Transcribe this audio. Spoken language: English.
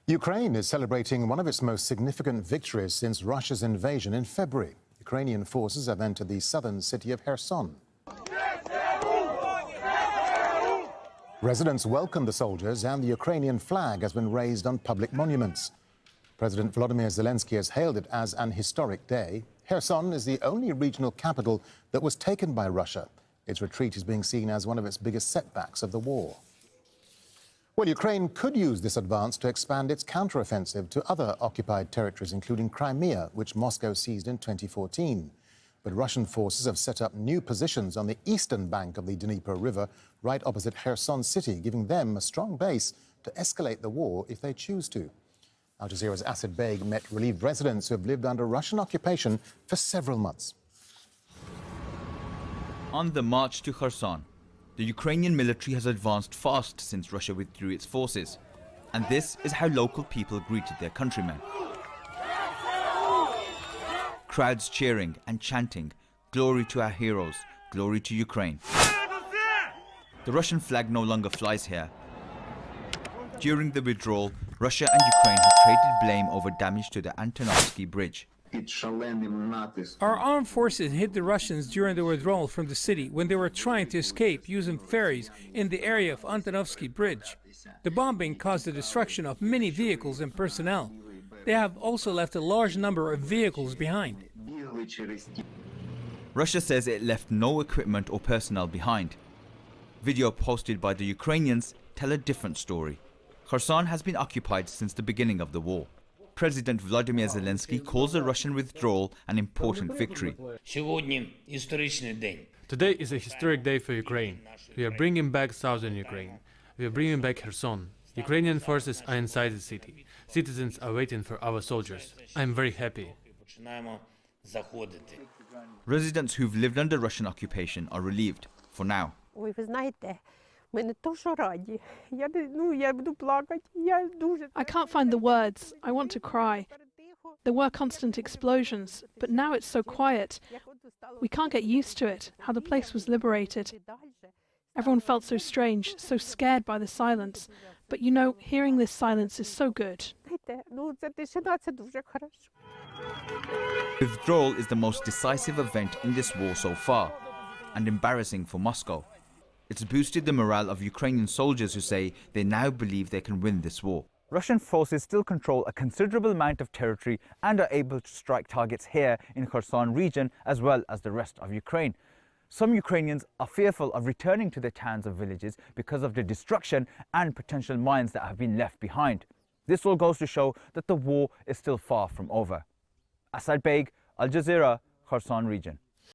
Ukraine is celebrating one of its most significant victories since Russia's invasion in February. Ukrainian forces have entered the southern city of Kherson. Residents welcomed the soldiers, and the Ukrainian flag has been raised on public monuments. President Volodymyr Zelensky has hailed it as an historic day. Kherson is the only regional capital that was taken by Russia. Its retreat is being seen as one of its biggest setbacks of the war. Well, Ukraine could use this advance to expand its counteroffensive to other occupied territories, including Crimea, which Moscow seized in 2014. But Russian forces have set up new positions on the eastern bank of the Dnieper River, right opposite Kherson city, giving them a strong base to escalate the war if they choose to. Aljazeera's Asad Beg met relieved residents who have lived under Russian occupation for several months. On the march to Kherson, the Ukrainian military has advanced fast since Russia withdrew its forces. And this is how local people greeted their countrymen. Crowds cheering and chanting, "Glory to our heroes, glory to Ukraine." The Russian flag no longer flies here. During the withdrawal, Russia and Ukraine have traded blame over damage to the Antonovsky Bridge. Our armed forces hit the Russians during the withdrawal from the city when they were trying to escape using ferries in the area of Antonovsky Bridge. The bombing caused the destruction of many vehicles and personnel. They have also left a large number of vehicles behind. Russia says it left no equipment or personnel behind. Video posted by the Ukrainians tell a different story. Kherson has been occupied since the beginning of the war. President Volodymyr Zelensky calls the Russian withdrawal an important victory. Today is a historic day for Ukraine. We are bringing back southern Ukraine. We are bringing back Kherson. Ukrainian forces are inside the city. Citizens are waiting for our soldiers. I am very happy. Residents who've lived under Russian occupation are relieved, for now. I can't find the words. I want to cry. There were constant explosions, but now it's so quiet. We can't get used to it, how the place was liberated. Everyone felt so strange, so scared by the silence. But you know, hearing this silence is so good. Withdrawal is the most decisive event in this war so far, and embarrassing for Moscow. It's boosted the morale of Ukrainian soldiers who say they now believe they can win this war. Russian forces still control a considerable amount of territory and are able to strike targets here in Kherson region as well as the rest of Ukraine. Some Ukrainians are fearful of returning to their towns and villages because of the destruction and potential mines that have been left behind. This all goes to show that the war is still far from over. Asad Beg, Aljazeera, Kherson region.